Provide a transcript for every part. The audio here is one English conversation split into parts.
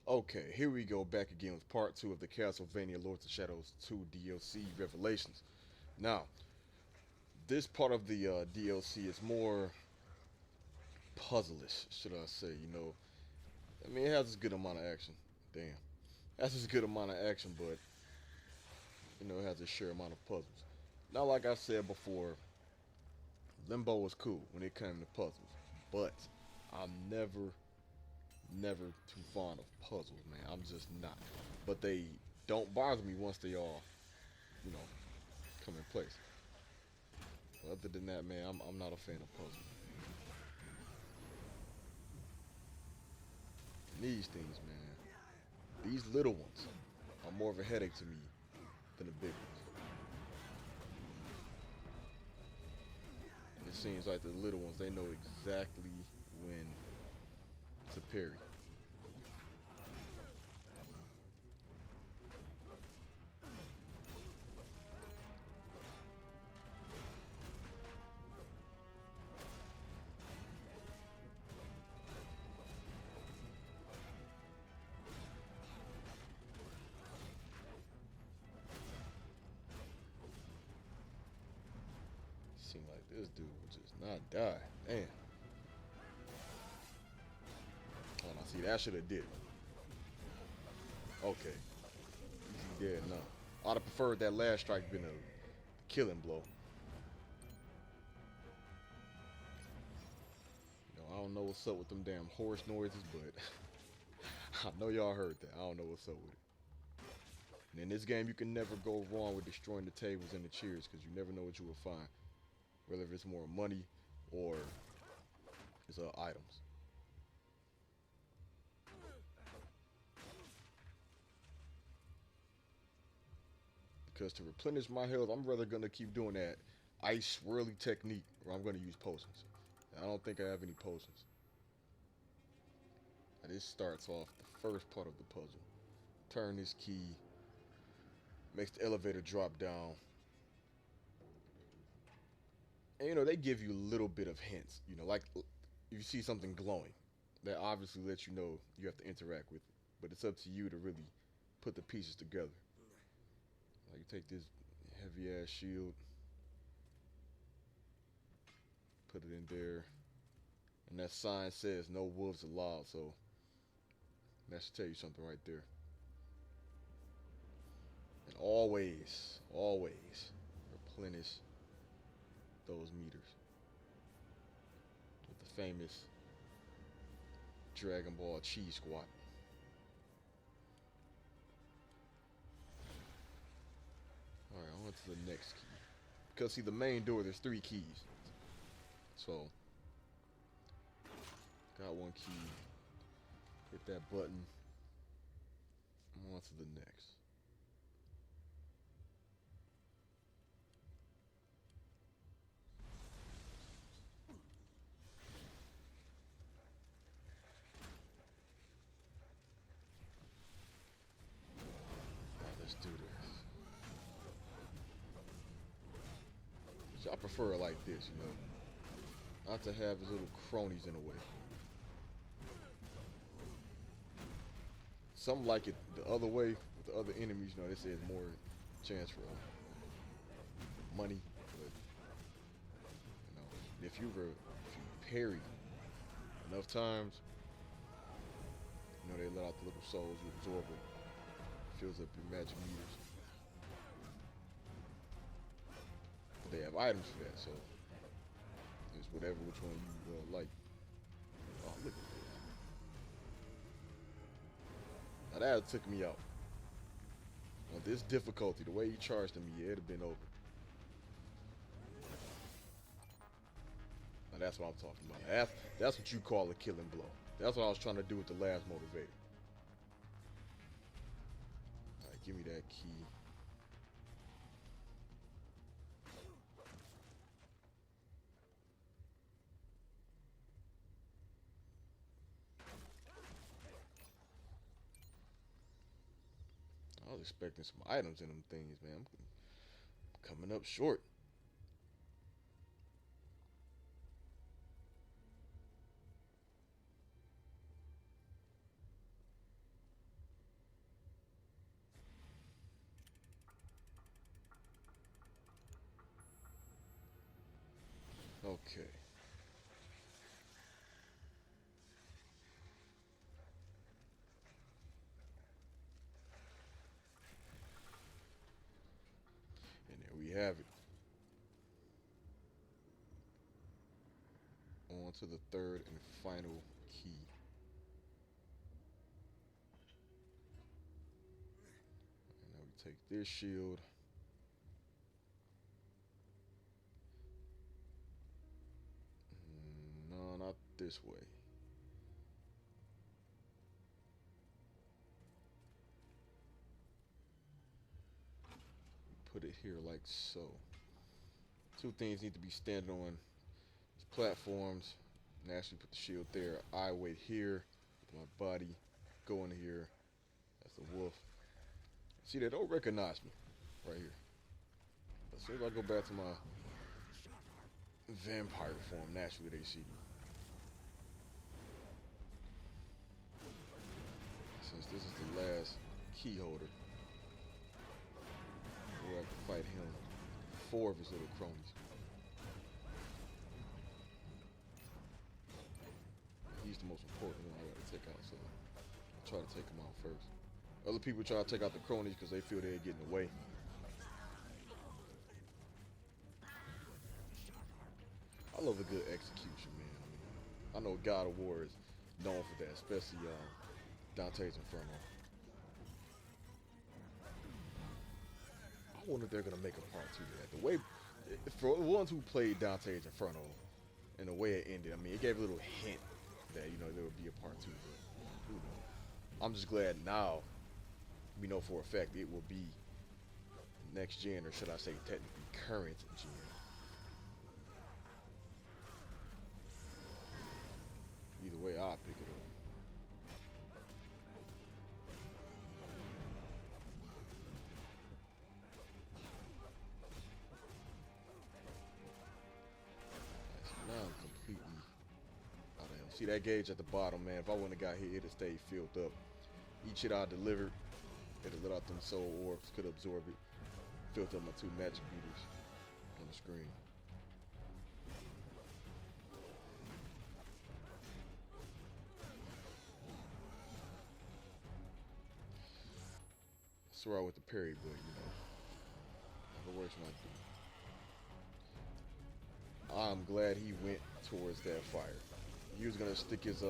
Okay, here we go back again with part 2 of the Castlevania Lords of Shadows 2 DLC Revelations. Now, this part of the DLC is more puzzlish, should I say, I mean, it has a good amount of action. Damn. That's a good amount of action, but, it has a sheer amount of puzzles. Now, like I said before, Limbo was cool when it came to puzzles, but I'm never too fond of puzzles, man. I'm just not. But they don't bother me once they all, you know, come in place. But other than that, man, I'm not a fan of puzzles. And these things, man, these little ones are more of a headache to me than the big ones. And it seems like the little ones, they know exactly when to parry. Seems like this dude would just not die. Damn. Oh, now see, that should have did it. Okay. Easy dead now. I'd have preferred that last strike been a killing blow. I don't know what's up with them damn horse noises, but I know y'all heard that. I don't know what's up with it. And in this game, you can never go wrong with destroying the tables and the chairs because you never know what you will find. Whether it's more money or it's items. Because to replenish my health, I'm rather going to keep doing that ice swirly technique where I'm going to use potions. I don't think I have any potions. Now this starts off the first part of the puzzle. Turn this key, makes the elevator drop down. And they give you a little bit of hints. Like if you see something glowing, that obviously lets you know you have to interact with it. But it's up to you to really put the pieces together. Like you take this heavy ass shield, put it in there, and that sign says no wolves allowed, so that should tell you something right there. And always replenish those meters with the famous Dragon Ball cheese squat. Alright, on to the next key. Because see, the main door, there's 3 keys. So, got one key. Hit that button. On to the next. Let's do this. So I prefer it like this, not to have his little cronies in the way. Some like it the other way with the other enemies. They say it's more chance for money, but if you parry enough times, they let out the little souls, you absorb it, fills up your magic meters. But they have items for that, so it's whatever which one you like. Oh, look at this. Now that took me out. On this difficulty, the way he charged at me, it'd have been over. Now that's what I'm talking about. That's what you call a killing blow. That's what I was trying to do with the last motivator. Alright, give me that key. I was expecting some items in them things, man. I'm coming up short. have it. On to the third and final key. And now we take this shield. No, not this way. Put it here like so. Two things need to be standing on these platforms. Naturally put the shield there. I wait here with my body. Go in here. That's the wolf. See, they don't recognize me right here. As soon as I go back to my vampire form, naturally they see me. Since this is the last key holder, we'll have to fight him. 4 of his little cronies. He's the most important one I gotta take out, so I'll try to take him out first. Other people try to take out the cronies because they feel they're getting away. I love a good execution, man. I know God of War is known for that, especially Dante's Inferno. I wonder if they're gonna make a part 2 of that. The way, for the ones who played Dante's Inferno, and the way it ended, I mean, it gave a little hint that there would be a part 2. But who knows? I'm just glad now we know for a fact it will be next gen, or should I say technically current gen. Either way, I'll pick it up. Now I'm completely out of him. See that gauge at the bottom, man? If I wouldn't have got hit, it'd have stayed filled up. Each hit I delivered, it'd let out them soul orbs, could absorb it. Filled up my 2 magic beaters on the screen. Swear with the parry, but never works when I do. I'm glad he went towards that fire. He was gonna stick his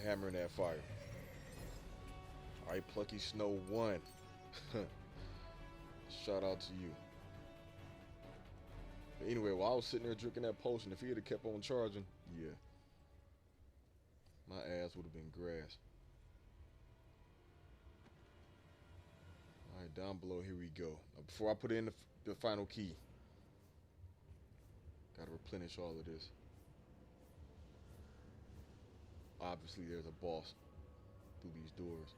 hammer in that fire. Alright, Plucky Snow 1. Shout out to you. But anyway, while I was sitting there drinking that potion, if he had kept on charging, yeah, my ass would have been grass. Alright, down below, here we go. Now, before I put in the final key, gotta replenish all of this. Obviously, there's a boss through these doors.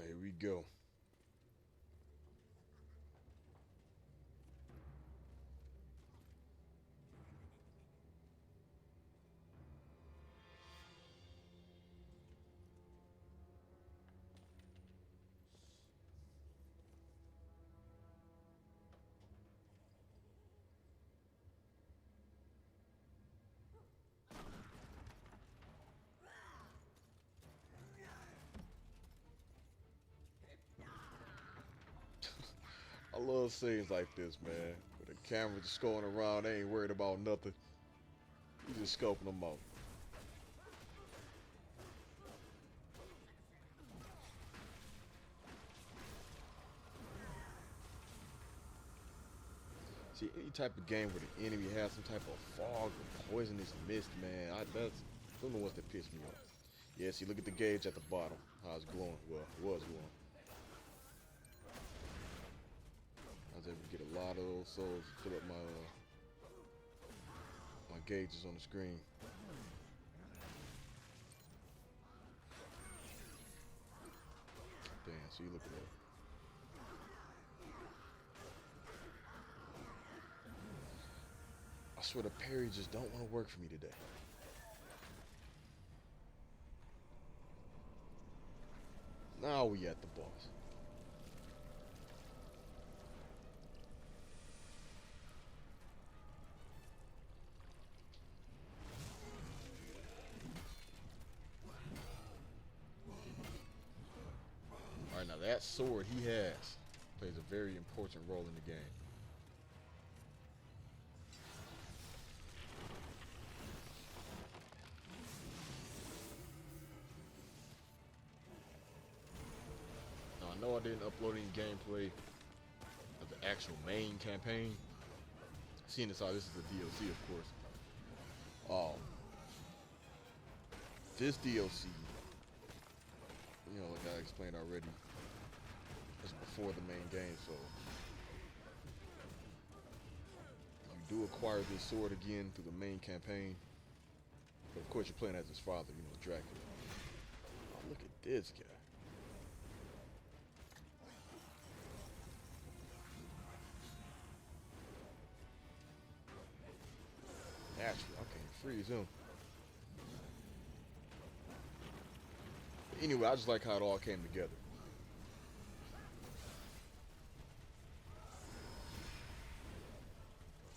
Here we go. I love scenes like this, man. With the camera just going around, they ain't worried about nothing. You just scoping them out. See, any type of game where the enemy has some type of fog or poisonous mist, man, that's them the ones that piss me off. Yeah, see, look at the gauge at the bottom, how it's glowing. Well, it was glowing. a lot of those souls to fill up my gauges on the screen. Damn, so you look at that. I swear the parry just don't want to work for me today. Now we at the boss. Alright, now that sword he has plays a very important role in the game. Now I know I didn't upload any gameplay of the actual main campaign. Seeing as how this is the DLC, of course. This DLC, you know, like I explained already, is before the main game, so you do acquire this sword again through the main campaign. But of course, you're playing as his father, you know, Dracula. Oh, look at this guy. Actually, I can't freeze him. Anyway, I just like how it all came together.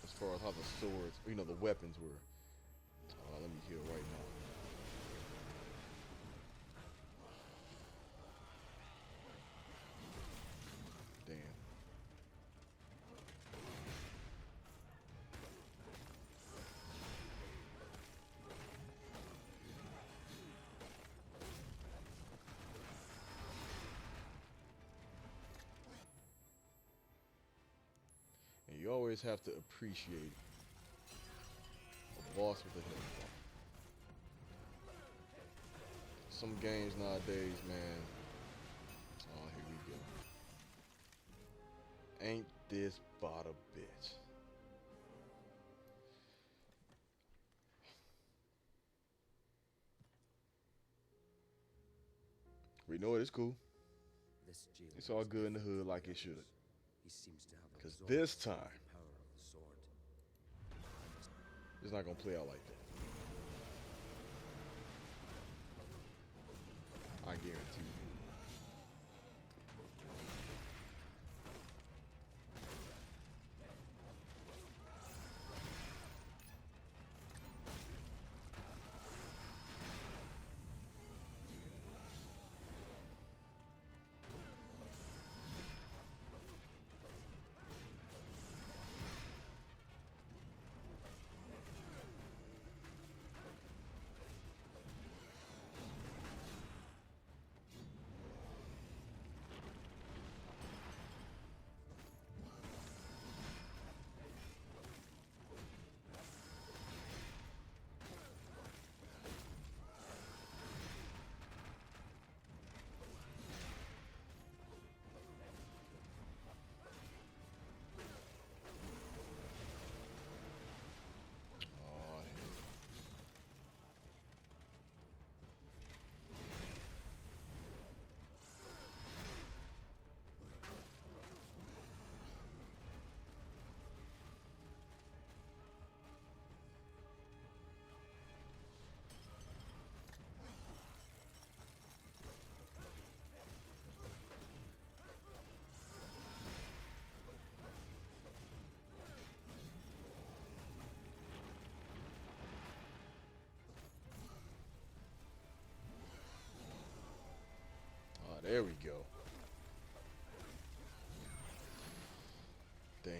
As far as how the swords, you know, the weapons were. Let me heal right now. Damn. And you always have to appreciate a boss with a head. Some games nowadays, man. Oh, here we go. Ain't this bot a bitch? We know it is cool. It's all good in the hood like it should. Because this time, it's not going to play out like that. I guarantee you. There we go. Damn.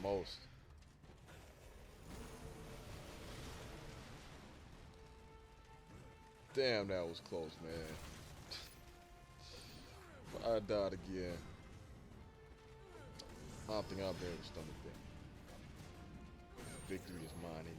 Almost. Damn, that was close, man. If I died again, I don't think I'll be able to stomach that. Victory is mine anyway.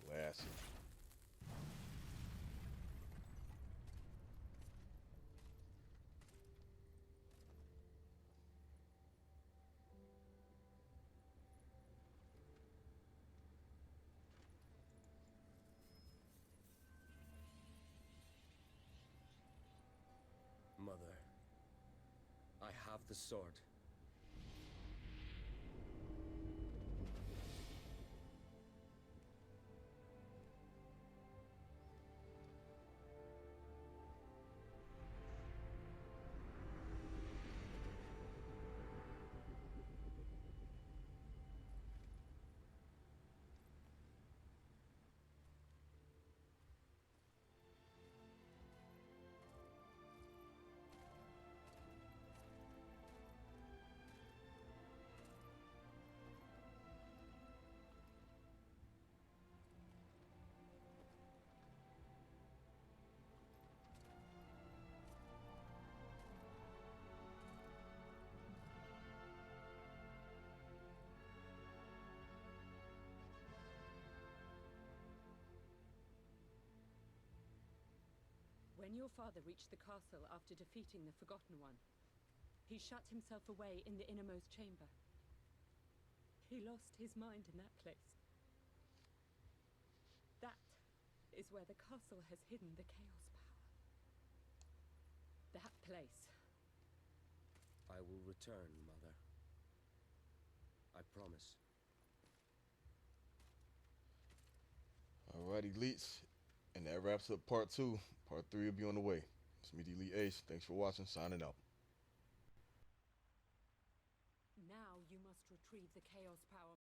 Classic. Mother, I have the sword. When your father reached the castle after defeating the Forgotten One, he shut himself away in the innermost chamber. He lost his mind in that place. That is where the castle has hidden the Chaos Power. That place. I will return, Mother. I promise. Alright, elites. And that wraps up part 2. Part 3 will be on the way. It's me, the Elite Ace. Thanks for watching. Signing out. Now you must retrieve the Chaos Power.